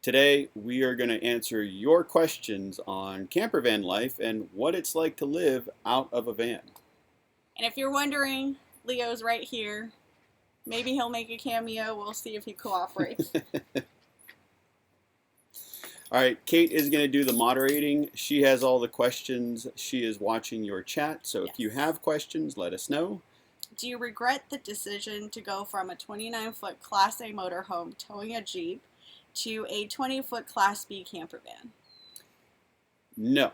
Today, we are going to answer your questions on camper van life and what it's like to live out of a van. And if you're wondering, Leo's right here. Maybe he'll make a cameo. We'll see if he cooperates. All right, Kait is going to do the moderating. She has all the questions. She is watching your chat, so if you have questions, let us know. Do you regret the decision to go from a 29-foot Class A motorhome towing a Jeep to a 20-foot Class B camper van? No.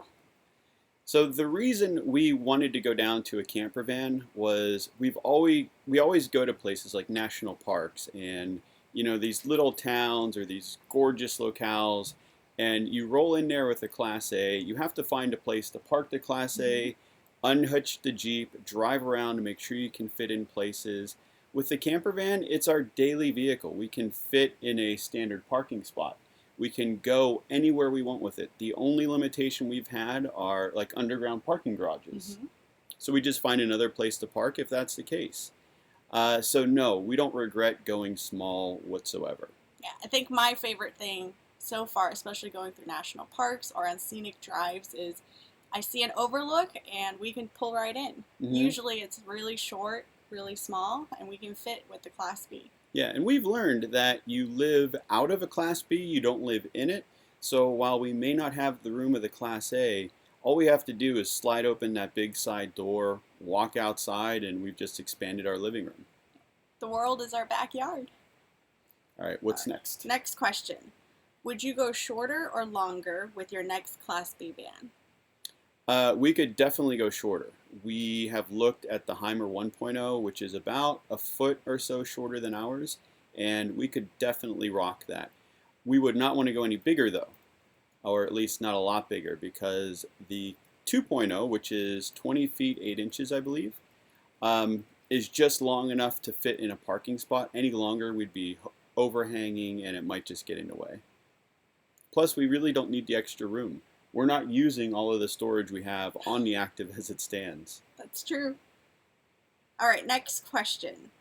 So the reason we wanted to go down to a camper van was we always go to places like national parks and these little towns or these gorgeous locales, and you roll in there with a Class A. You have to find a place to park the Class A, unhitch the Jeep, drive around to make sure you can fit in places. With the camper van, it's our daily vehicle. We can fit in a standard parking spot. We can go anywhere we want with it. The only limitation we've had are like underground parking garages. So we just find another place to park if that's the case. So no, we don't regret going small whatsoever. Yeah, I think my favorite thing so far, especially going through national parks or on scenic drives, is I see an overlook and we can pull right in. Usually it's really short, really small, and we can fit with the Class B. Yeah, and we've learned that you live out of a Class B, you don't live in it. So while we may not have the room of the Class A, all we have to do is slide open that big side door, walk outside, and we've just expanded our living room. The world is our backyard. All right, what's next? Next question. Would you go shorter or longer with your next Class B van? We could definitely go shorter. We have looked at the Heimer 1.0, which is about a foot or so shorter than ours, and we could definitely rock that. We would not want to go any bigger though, or at least not a lot bigger, because the 2.0, which is 20 feet 8 inches, I believe, is just long enough to fit in a parking spot. Any longer, we'd be overhanging and it might just get in the way. Plus, we really don't need the extra room. We're not using all of the storage we have on the Active as it stands. That's true. All right, next question.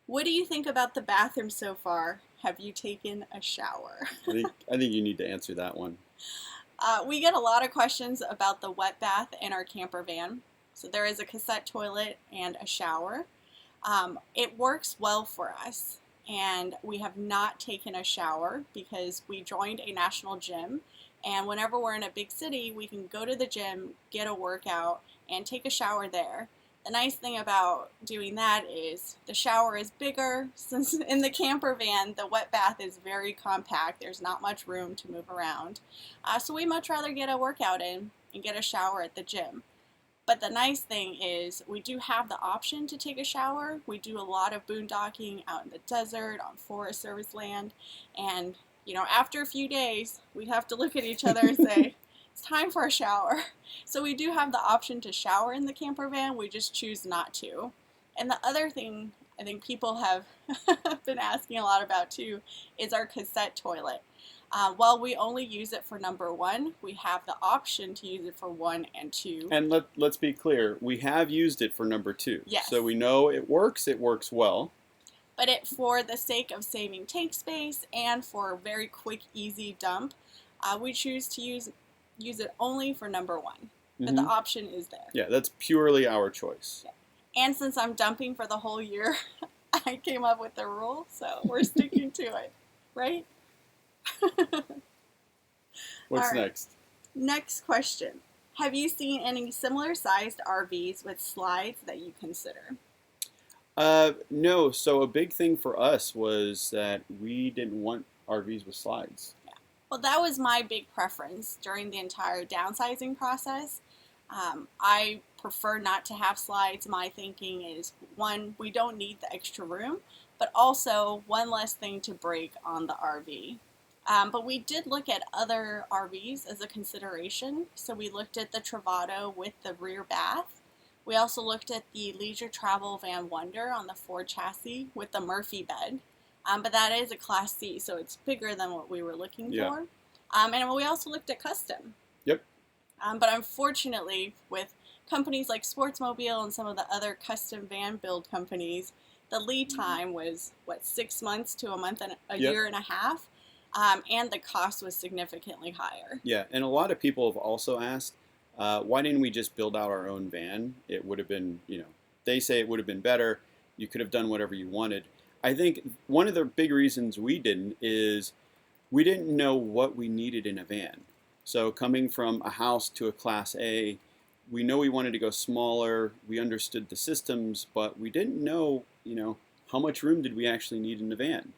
What do you think about the bathroom so far? Have you taken a shower? I think you need to answer that one. We get a lot of questions about the wet bath in our camper van. So there is a cassette toilet and a shower. It works well for us, and we have not taken a shower because we joined a national gym. And whenever we're in a big city, we can go to the gym, get a workout, and take a shower there. The nice thing about doing that is the shower is bigger, since in the camper van, the wet bath is very compact. There's not much room to move around. So we much rather get a workout in and get a shower at the gym. But the nice thing is we do have the option to take a shower. We do a lot of boondocking out in the desert, on Forest Service land, and after a few days, we have to look at each other and say, it's time for a shower. So we do have the option to shower in the camper van. We just choose not to. And the other thing I think people have been asking a lot about too is our cassette toilet. While we only use it for number 1, we have the option to use it for 1 and 2. And let's be clear, we have used it for number 2. Yes. So we know it works well. But for the sake of saving tank space and for a very quick, easy dump, we choose to use it only for number 1. But the option is there. Yeah, that's purely our choice. Yeah. And since I'm dumping for the whole year, I came up with the rule, so we're sticking to it, right? What's next? Next question. Have you seen any similar sized RVs with slides that you consider? No, so a big thing for us was that we didn't want RVs with slides. Yeah. Well, that was my big preference during the entire downsizing process. I prefer not to have slides. My thinking is, 1, we don't need the extra room, but also one less thing to break on the RV. But we did look at other RVs as a consideration. So we looked at the Travato with the rear bath. We also looked at the Leisure Travel Van Wonder on the Ford chassis with the Murphy bed. But that is a Class C, so it's bigger than what we were looking for. And we also looked at custom. Yep. But unfortunately, with companies like Sportsmobile and some of the other custom van build companies, the lead time was, 6 months to a month and a year and a half. and the cost was significantly higher. Yeah, and a lot of people have also asked, why didn't we just build out our own van? It would have been, they say it would have been better. You could have done whatever you wanted. I think one of the big reasons we didn't is we didn't know what we needed in a van. So coming from a house to a Class A, we know we wanted to go smaller. We understood the systems, but we didn't know, how much room did we actually need in the van?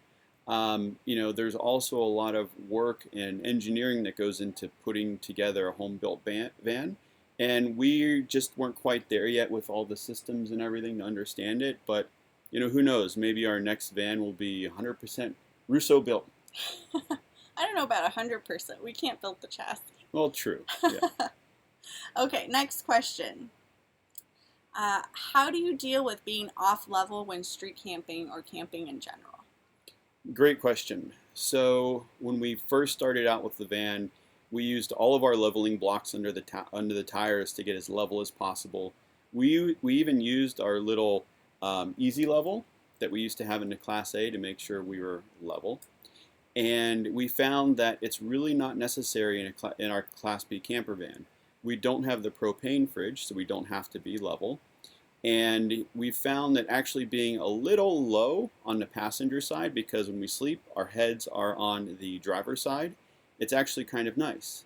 There's also a lot of work and engineering that goes into putting together a home-built van, and we just weren't quite there yet with all the systems and everything to understand it. But who knows? Maybe our next van will be 100% Russo built. I don't know about 100%. We can't build the chassis. Well, true. Yeah. Okay, next question. How do you deal with being off level when street camping or camping in general? Great question. So when we first started out with the van, we used all of our leveling blocks under the tires to get as level as possible. We even used our little easy level that we used to have in the Class A to make sure we were level. And we found that it's really not necessary in our Class B camper van. We don't have the propane fridge, so we don't have to be level. And we found that actually being a little low on the passenger side, because when we sleep, our heads are on the driver's side, it's actually kind of nice.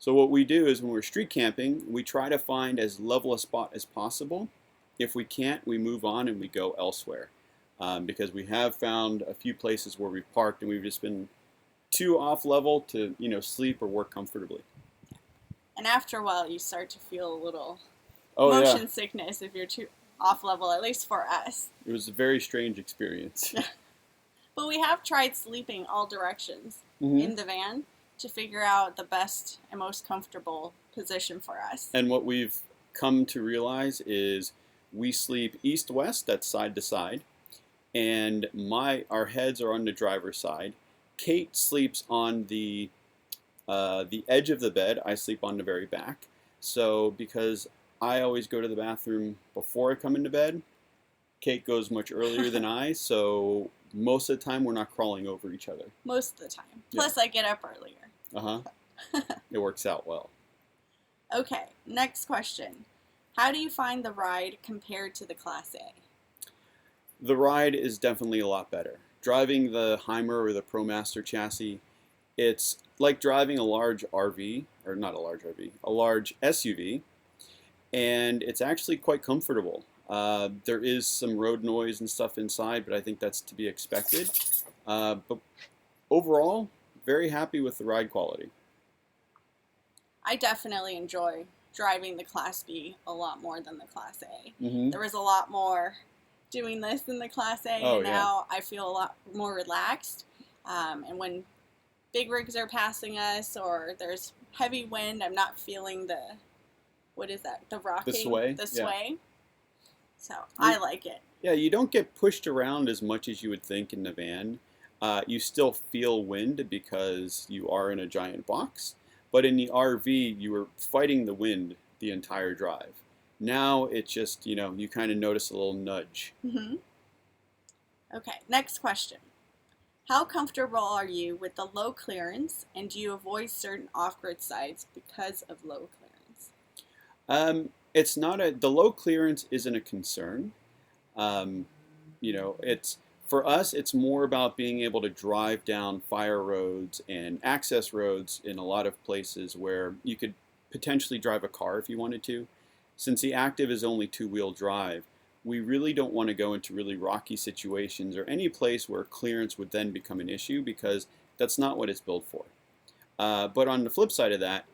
So what we do is when we're street camping, we try to find as level a spot as possible. If we can't, we move on and we go elsewhere. Because we have found a few places where we've parked and we've just been too off level to, sleep or work comfortably. And after a while, you start to feel a little motion sickness if you're too off level, at least for us. It was a very strange experience. But we have tried sleeping all directions in the van to figure out the best and most comfortable position for us. And what we've come to realize is we sleep east-west, that's side to side, and our heads are on the driver's side. Kait sleeps on the edge of the bed. I sleep on the very back. So because I always go to the bathroom before I come into bed, Kait goes much earlier than I, so most of the time we're not crawling over each other. Most of the time. Plus I get up earlier. It works out well. Okay, next question. How do you find the ride compared to the Class A? The ride is definitely a lot better. Driving the Heimer or the ProMaster chassis, it's like driving a large RV, or not a large RV, a large SUV, and it's actually quite comfortable. There is some road noise and stuff inside, but I think that's to be expected. But overall, very happy with the ride quality. I definitely enjoy driving the Class B a lot more than the Class A. There was a lot more doing this in the Class A, and now I feel a lot more relaxed. And when big rigs are passing us or there's heavy wind, I'm not feeling the rocking? The sway. So I like it. Yeah, you don't get pushed around as much as you would think in the van. You still feel wind because you are in a giant box. But in the RV, you were fighting the wind the entire drive. Now it's just, you kind of notice a little nudge. Okay, next question. How comfortable are you with the low clearance, and do you avoid certain off-grid sites because of low clearance? It's not the low clearance isn't a concern. For us, it's more about being able to drive down fire roads and access roads in a lot of places where you could potentially drive a car if you wanted to. Since the Active is only two-wheel drive, we really don't want to go into really rocky situations or any place where clearance would then become an issue, because that's not what it's built for. But on the flip side of that,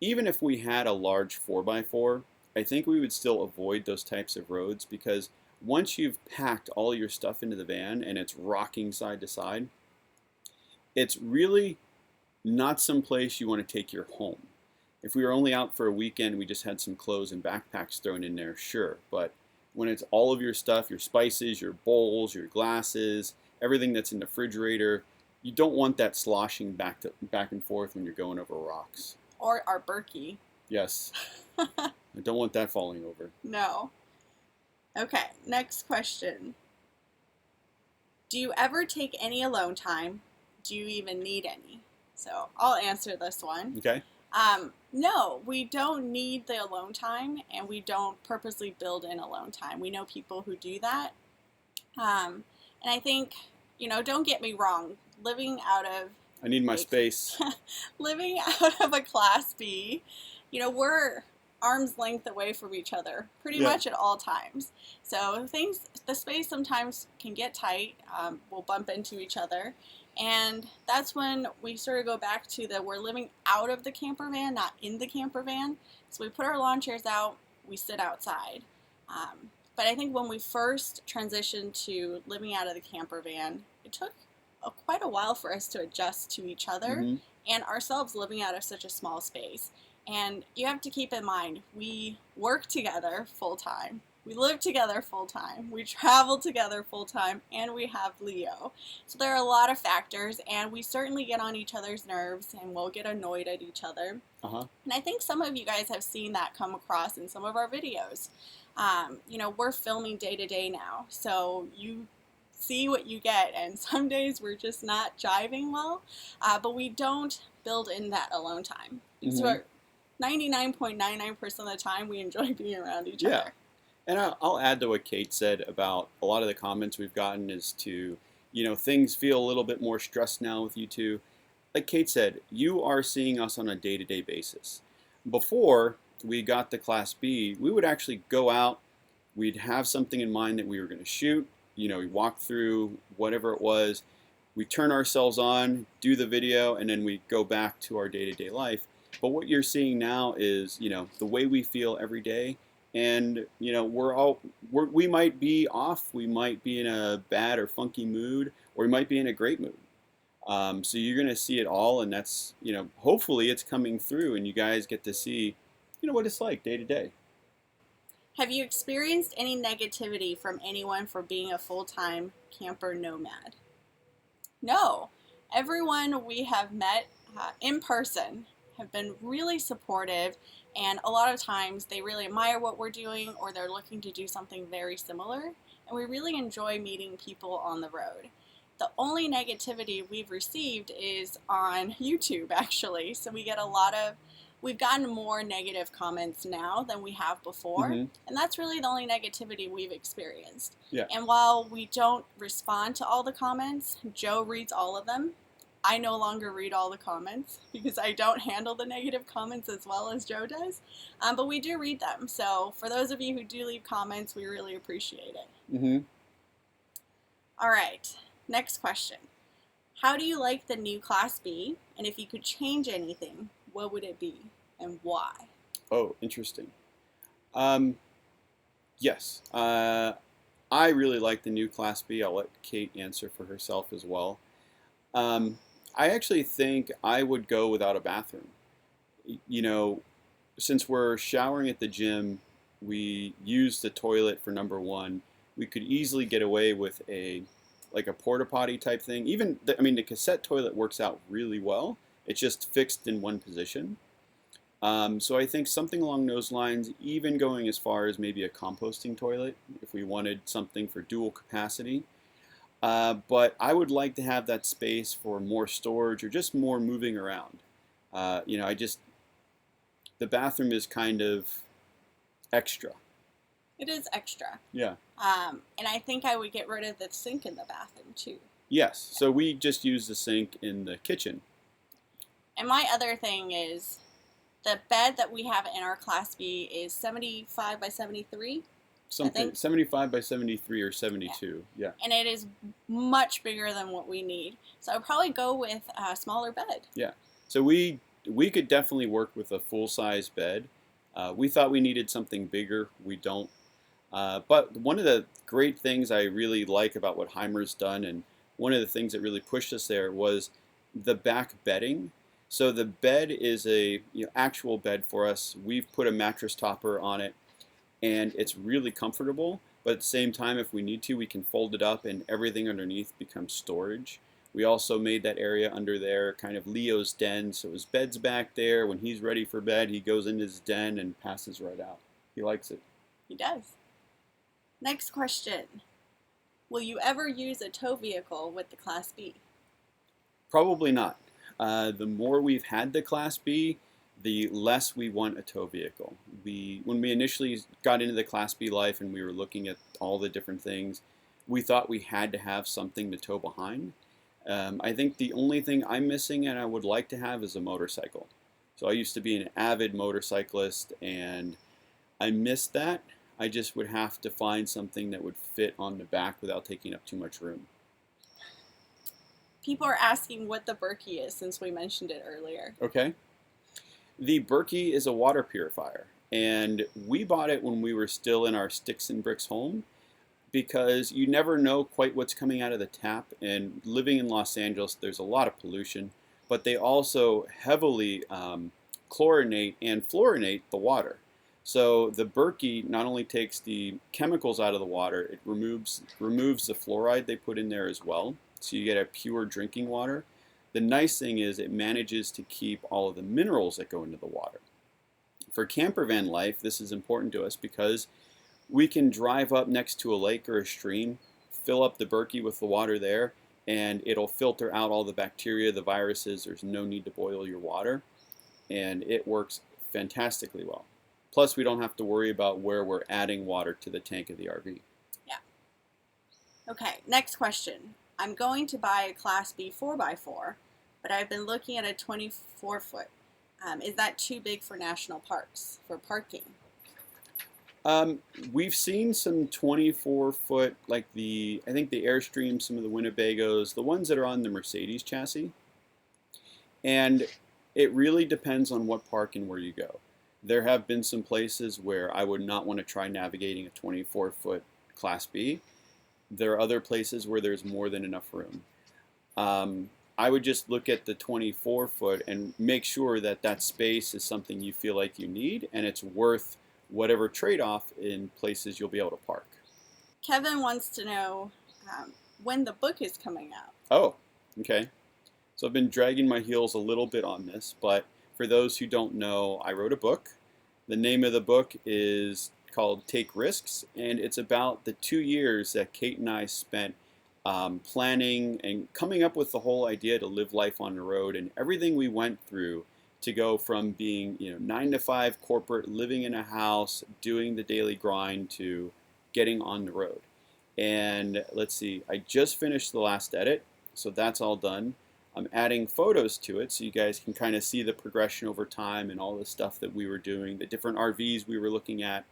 even if we had a large 4x4, I think we would still avoid those types of roads, because once you've packed all your stuff into the van and it's rocking side to side, it's really not some place you want to take your home. If we were only out for a weekend, we just had some clothes and backpacks thrown in there, sure. But when it's all of your stuff, your spices, your bowls, your glasses, everything that's in the refrigerator, you don't want that sloshing back and forth when you're going over rocks. Or our Berkey. Yes. I don't want that falling over. No. Okay, next question. Do you ever take any alone time? do you even need any? So I'll answer this one. Okay. No, we don't need the alone time, and we don't purposely build in alone time. We know people who do that. And I think, don't get me wrong, living out of I need my space. living out of a Class B, we're arm's length away from each other pretty much at all times. So the space sometimes can get tight. We'll bump into each other. And that's when we sort of go back to we're living out of the camper van, not in the camper van. So we put our lawn chairs out, we sit outside. But I think when we first transitioned to living out of the camper van, it took quite a while for us to adjust to each other and ourselves living out of such a small space. And you have to keep in mind, we work together full time. We live together full time, we travel together full time, and we have Leo. So there are a lot of factors, and we certainly get on each other's nerves, and we'll get annoyed at each other. And I think some of you guys have seen that come across in some of our videos. We're filming day to day now, so you see what you get, and some days we're just not jiving well, but we don't build in that alone time. So 99.99% of the time, we enjoy being around each other. And I'll add to what Kate said about a lot of the comments we've gotten is to, things feel a little bit more stressed now with you two. Like Kate said, you are seeing us on a day-to-day basis. Before we got the Class B, we would actually go out, we'd have something in mind that we were going to shoot, we walk through whatever it was, we turn ourselves on, do the video, and then we go back to our day-to-day life. But what you're seeing now is, the way we feel every day. And, we might be off, we might be in a bad or funky mood, or we might be in a great mood. So you're going to see it all, and that's, hopefully it's coming through, and you guys get to see, what it's like day to day. Have you experienced any negativity from anyone for being a full-time camper nomad? No. Everyone we have met in person have been really supportive, and a lot of times they really admire what we're doing, or they're looking to do something very similar, and we really enjoy meeting people on the road. The only negativity we've received is on YouTube, actually. So we've gotten more negative comments now than we have before, and that's really the only negativity we've experienced. And while we don't respond to all the comments, Joe reads all of them. I no longer read all the comments because I don't handle the negative comments as well as Joe does, but we do read them. So for those of you who do leave comments, we really appreciate it. All right, next question. How do you like the new Class B? And if you could change anything, what would it be and why? Oh, interesting. Yes, I really like the new Class B. I'll let Kate answer for herself as well. I actually think I would go without a bathroom. Since we're showering at the gym, we use the toilet for number one. We could easily get away with a porta potty type thing. Even the cassette toilet works out really well. It's just fixed in one position. So I think something along those lines, even going as far as maybe a composting toilet, if we wanted something for dual capacity. But I would like to have that space for more storage or just more moving around. The bathroom is kind of extra. It is extra. Yeah. And I think I would get rid of the sink in the bathroom too. Yes. So we just use the sink in the kitchen. And my other thing is the bed that we have in our Class B is 75 by 73. Something 75 by 73 or 72. Yeah. And it is much bigger than what we need. So I would probably go with a smaller bed. Yeah. So we could definitely work with a full-size bed. We thought we needed something bigger. We don't. But one of the great things I really like about what Heimer's done, and one of the things that really pushed us there, was the back bedding. So the bed is a actual bed for us. We've put a mattress topper on it, and it's really comfortable. But at the same time, if we need to, we can fold it up, and everything underneath becomes storage. We also made that area under there kind of Leo's den, so his bed's back there. When he's ready for bed, he goes into his den and passes right out. He likes it. He does. Next question. Will you ever use a tow vehicle with the Class B? Probably not. The more we've had the Class B, the less we want a tow vehicle. When we initially got into the Class B life and we were looking at all the different things, we thought we had to have something to tow behind. I think the only thing I'm missing and I would like to have is a motorcycle. So I used to be an avid motorcyclist and I missed that. I just would have to find something that would fit on the back without taking up too much room. People are asking what the Berkey is since we mentioned it earlier. Okay. The Berkey is a water purifier, and we bought it when we were still in our sticks and bricks home because you never know quite what's coming out of the tap. And living in Los Angeles, there's a lot of pollution, but they also heavily chlorinate and fluorinate the water. So the Berkey not only takes the chemicals out of the water, it removes the fluoride they put in there as well. So you get a pure drinking water. The nice thing is it manages to keep all of the minerals that go into the water. For camper van life, this is important to us because we can drive up next to a lake or a stream, fill up the Berkey with the water there, and it'll filter out all the bacteria, the viruses. There's no need to boil your water, and it works fantastically well. Plus, we don't have to worry about where we're adding water to the tank of the RV. Yeah. Okay, next question. I'm going to buy a Class B 4x4, but I've been looking at a 24-foot. Is that too big for national parks, for parking? We've seen some 24-foot, like I think the Airstream, some of the Winnebagos, the ones that are on the Mercedes chassis. And it really depends on what park and where you go. There have been some places where I would not want to try navigating a 24-foot Class B. There are other places where there's more than enough room. I would just look at the 24-foot and make sure that that space is something you feel like you need and it's worth whatever trade-off in places you'll be able to park. Kevin wants to know when the book is coming out. Oh, okay. So I've been dragging my heels a little bit on this, but for those who don't know, I wrote a book. The name of the book is called Take Risks, and it's about the 2 years that Kait and I spent planning and coming up with the whole idea to live life on the road and everything we went through to go from being 9 to 5 corporate, living in a house, doing the daily grind to getting on the road. And let's see, I just finished the last edit, so that's all done. I'm adding photos to it so you guys can kind of see the progression over time and all the stuff that we were doing, the different RVs we were looking at.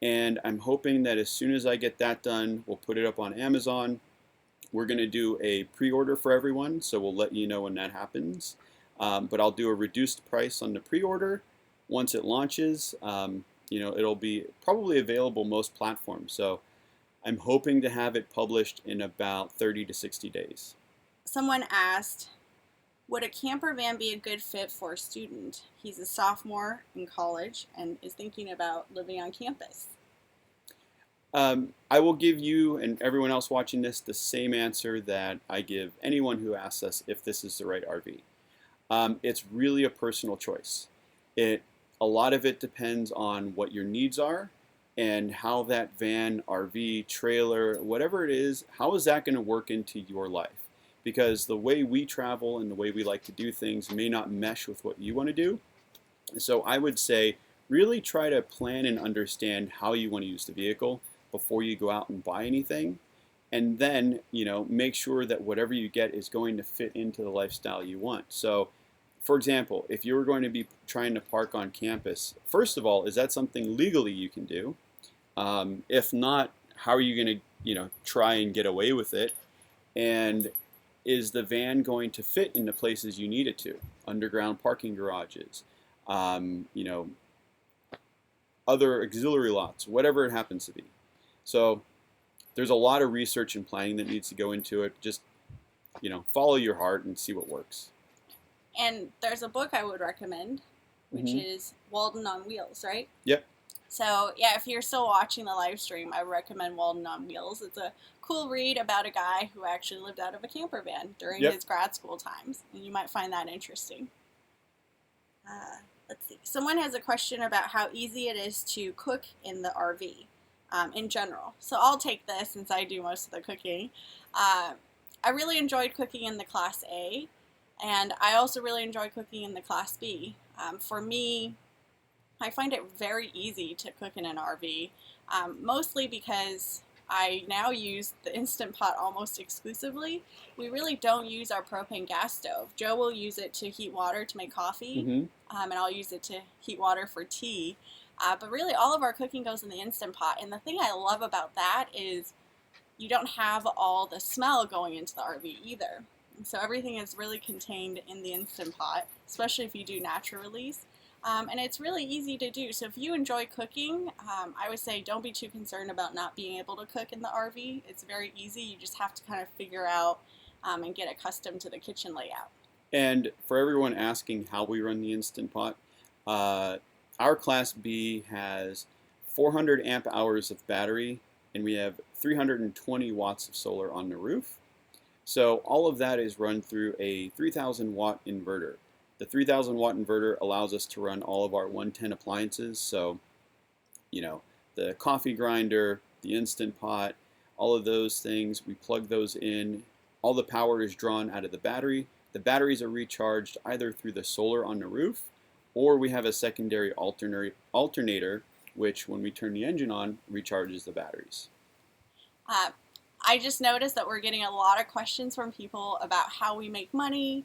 And I'm hoping that as soon as I get that done, we'll put it up on Amazon. We're going to do a pre-order for everyone, so we'll let you know when that happens. But I'll do a reduced price on the pre-order. Once it launches, it'll be probably available most platforms. So I'm hoping to have it published in about 30 to 60 days. Someone asked, would a camper van be a good fit for a student? He's a sophomore in college and is thinking about living on campus. I will give you and everyone else watching this the same answer that I give anyone who asks us if this is the right RV. It's really a personal choice. A lot of it depends on what your needs are and how that van, RV, trailer, whatever it is, how is that going to work into your life? Because the way we travel and the way we like to do things may not mesh with what you want to do. So I would say really try to plan and understand how you want to use the vehicle before you go out and buy anything. And then, make sure that whatever you get is going to fit into the lifestyle you want. So, for example, if you were going to be trying to park on campus, first of all, is that something legally you can do? If not, how are you going to, try and get away with it? And is the van going to fit in the places you need it to? Underground parking garages, other auxiliary lots, whatever it happens to be. So there's a lot of research and planning that needs to go into it. Just, follow your heart and see what works. And there's a book I would recommend, which is Walden on Wheels, right? Yep. So, yeah, if you're still watching the live stream, I recommend Walden on Wheels. It's a cool read about a guy who actually lived out of a camper van during his grad school times, and you might find that interesting. Let's see. Someone has a question about how easy it is to cook in the RV in general. So I'll take this since I do most of the cooking. I really enjoyed cooking in the Class A, and I also really enjoy cooking in the Class B. For me, I find it very easy to cook in an RV, mostly because I now use the Instant Pot almost exclusively. We really don't use our propane gas stove. Joe will use it to heat water to make coffee, and I'll use it to heat water for tea. But really, all of our cooking goes in the Instant Pot, and the thing I love about that is you don't have all the smell going into the RV either. And so everything is really contained in the Instant Pot, especially if you do natural release. And it's really easy to do. So if you enjoy cooking, I would say don't be too concerned about not being able to cook in the RV. It's very easy. You just have to kind of figure out and get accustomed to the kitchen layout. And for everyone asking how we run the Instant Pot, our Class B has 400 amp hours of battery, and we have 320 watts of solar on the roof. So all of that is run through a 3,000 watt inverter. The 3,000 watt inverter allows us to run all of our 110 appliances. So, the coffee grinder, the Instant Pot, all of those things, we plug those in. All the power is drawn out of the battery. The batteries are recharged either through the solar on the roof, or we have a secondary alternator, which when we turn the engine on, recharges the batteries. I just noticed that we're getting a lot of questions from people about how we make money,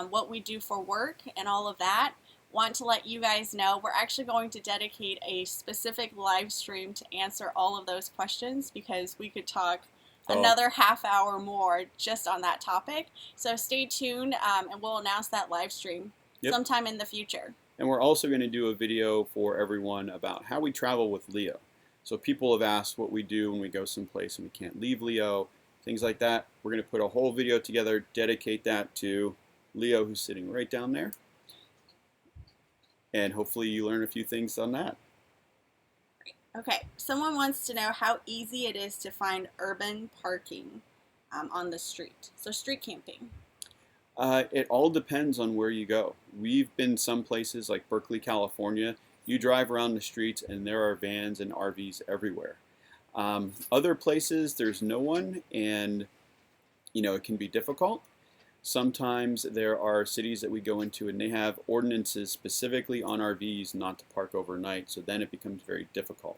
what we do for work, and all of that. Want to let you guys know we're actually going to dedicate a specific live stream to answer all of those questions, because we could talk another half hour more just on that topic. So stay tuned, and we'll announce that live stream sometime in the future. And we're also going to do a video for everyone about how we travel with Leo. So people have asked what we do when we go someplace and we can't leave Leo, things like that. We're going to put a whole video together, dedicate that to Leo, who's sitting right down there. And hopefully you learn a few things on that. Okay, someone wants to know how easy it is to find urban parking on the street. So street camping. It all depends on where you go. We've been some places like Berkey, California. You drive around the streets and there are vans and RVs everywhere. Other places there's no one, and it can be difficult. Sometimes there are cities that we go into and they have ordinances specifically on RVs not to park overnight, so then it becomes very difficult.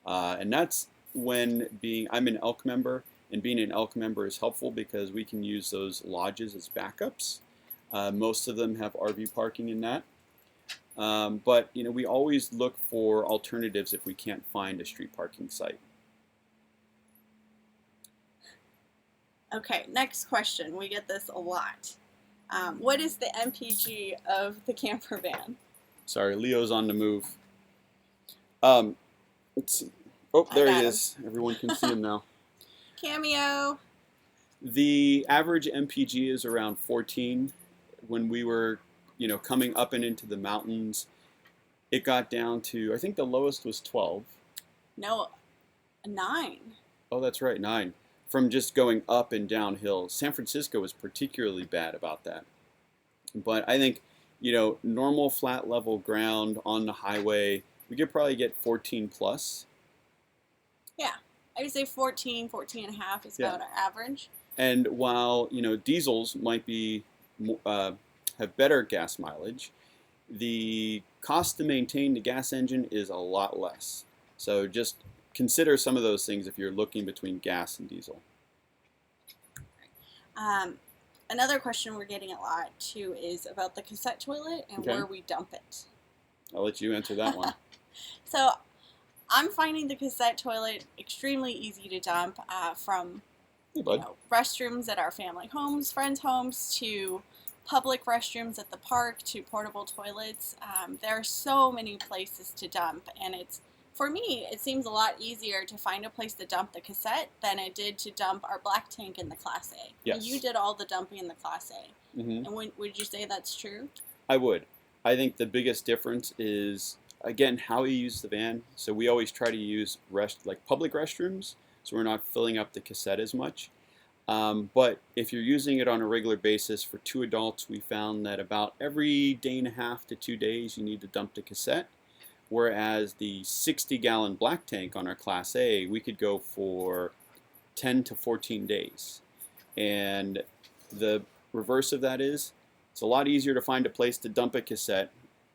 And that's when I'm an Elk member, and being an Elk member is helpful because we can use those lodges as backups. Most of them have RV parking in that. But we always look for alternatives if we can't find a street parking site. Okay, next question. We get this a lot. What is the MPG of the camper van? Sorry, Leo's on the move. Let's see. Oh, there he is. Everyone can see him now. Cameo. The average MPG is around 14. When we were, coming up and into the mountains, it got down to, I think the lowest was 12. No, 9. Oh, that's right, 9. From just going up and down hills. San Francisco was particularly bad about that. But I think, normal flat level ground on the highway, we could probably get 14 plus. Yeah, I would say 14 and a half is about our average. And while, diesels might be have better gas mileage, the cost to maintain the gas engine is a lot less. So just consider some of those things if you're looking between gas and diesel. Another question we're getting a lot too is about the cassette toilet and where we dump it. I'll let you answer that one. So I'm finding the cassette toilet extremely easy to dump, from restrooms at our family homes, friends' homes, to public restrooms at the park, to portable toilets. There are so many places to dump, and for me, it seems a lot easier to find a place to dump the cassette than it did to dump our black tank in the Class A. Yes. You did all the dumping in the Class A. And would you say that's true? I would. I think the biggest difference is, again, how you use the van. So we always try to use public restrooms, so we're not filling up the cassette as much. But if you're using it on a regular basis for 2 adults, we found that about every day and a half to 2 days you need to dump the cassette. Whereas the 60-gallon black tank on our Class A, we could go for 10 to 14 days. And the reverse of that is it's a lot easier to find a place to dump a cassette.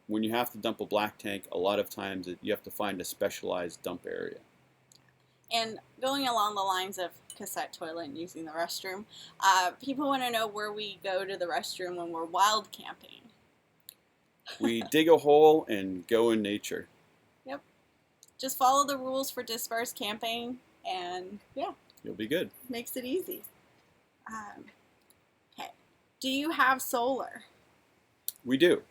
When you have to dump a black tank, a lot of times you have to find a specialized dump area. And going along the lines of cassette toilet and using the restroom, people want to know where we go to the restroom when we're wild camping. We dig a hole and go in nature. Yep. Just follow the rules for dispersed camping, and yeah. You'll be good. Makes it easy. Okay. Do you have solar? We do.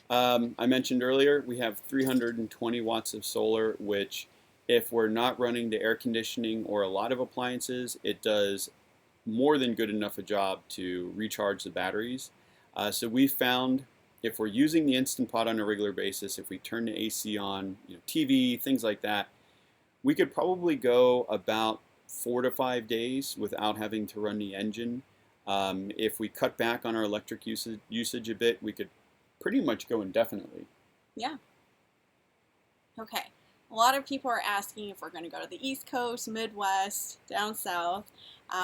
I mentioned earlier we have 320 watts of solar, which if we're not running the air conditioning or a lot of appliances, it does more than good enough a job to recharge the batteries. So we found if we're using the Instant Pot on a regular basis, if we turn the AC on, TV, things like that, we could probably go about 4 to 5 days without having to run the engine. If we cut back on our electric usage a bit, we could pretty much go indefinitely. Yeah. Okay. A lot of people are asking if we're going to go to the East Coast, Midwest, down South,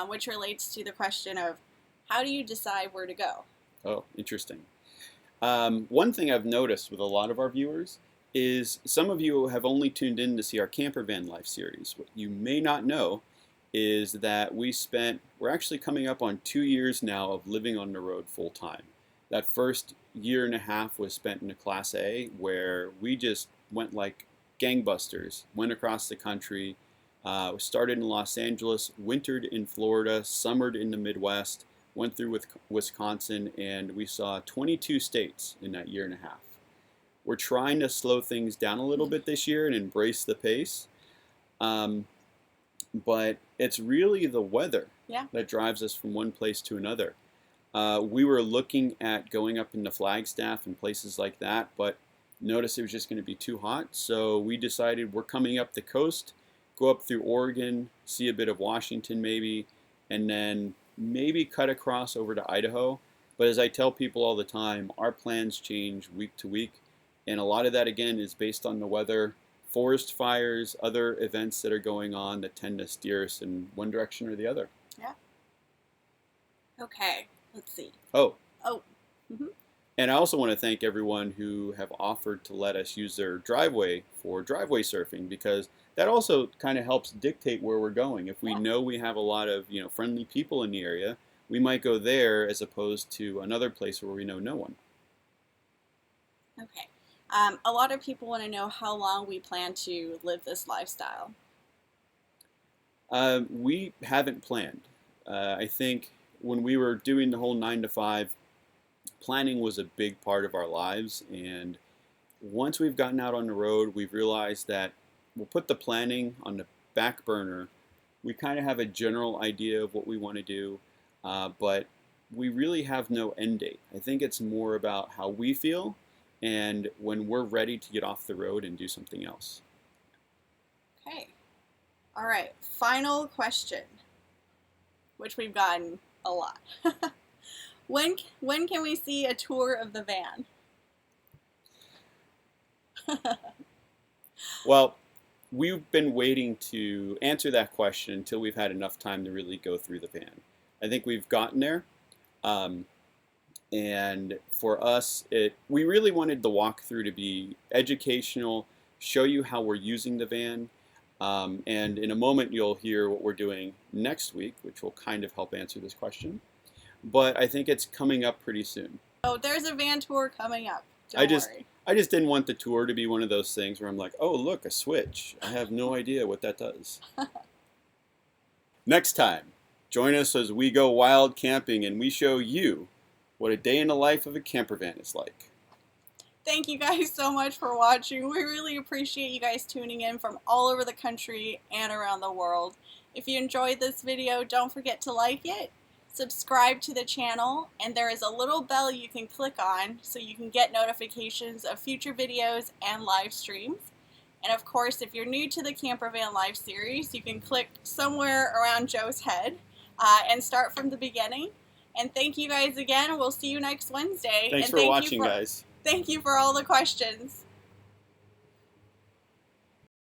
which relates to the question of how do you decide where to go? Oh, interesting. One thing I've noticed with a lot of our viewers is some of you have only tuned in to see our Camper Van Life series. What you may not know is that we're actually coming up on 2 years now of living on the road full time. That first year and a half was spent in a Class A where we just went like gangbusters, went across the country, started in Los Angeles, wintered in Florida, summered in the Midwest, went through with Wisconsin, and we saw 22 states in that year and a half. We're trying to slow things down a little bit this year and embrace the pace, but it's really the weather that drives us from one place to another. We were looking at going up into Flagstaff and places like that, but noticed it was just going to be too hot, so we decided we're coming up the coast, go up through Oregon, see a bit of Washington maybe, and then maybe cut across over to Idaho. But as I tell people all the time, our plans change week to week, and a lot of that again is based on the weather, forest fires, other events that are going on that tend to steer us in one direction or the other. Yeah. Okay, let's see. Oh. Mm-hmm. And I also want to thank everyone who have offered to let us use their driveway for driveway surfing, because that also kind of helps dictate where we're going. If we know we have a lot of friendly people in the area, we might go there as opposed to another place where we know no one. Okay. A lot of people want to know how long we plan to live this lifestyle. We haven't planned. I think when we were doing the whole 9 to 5, planning was a big part of our lives, and once we've gotten out on the road, we've realized that we'll put the planning on the back burner. We kind of have a general idea of what we want to do, but we really have no end date. I think it's more about how we feel and when we're ready to get off the road and do something else. Okay. All right. Final question, which we've gotten a lot. When can we see a tour of the van? Well, we've been waiting to answer that question until we've had enough time to really go through the van. I think we've gotten there. And for us, we really wanted the walkthrough to be educational, show you how we're using the van. And in a moment, you'll hear what we're doing next week, which will kind of help answer this question. But I think it's coming up pretty soon. Oh, there's a van tour coming up. Don't worry. I just didn't want the tour to be one of those things where I'm like, oh, look, a switch. I have no idea what that does. Next time, join us as we go wild camping and we show you what a day in the life of a camper van is like. Thank you guys so much for watching. We really appreciate you guys tuning in from all over the country and around the world. If you enjoyed this video, don't forget to like it, subscribe to the channel, and there is a little bell you can click on so you can get notifications of future videos and live streams. And of course, if you're new to the Camper Van Life series, you can click somewhere around Joe's head and start from the beginning. And thank you guys again. We'll see you next Wednesday. Thanks for watching, guys. Thank you for all the questions.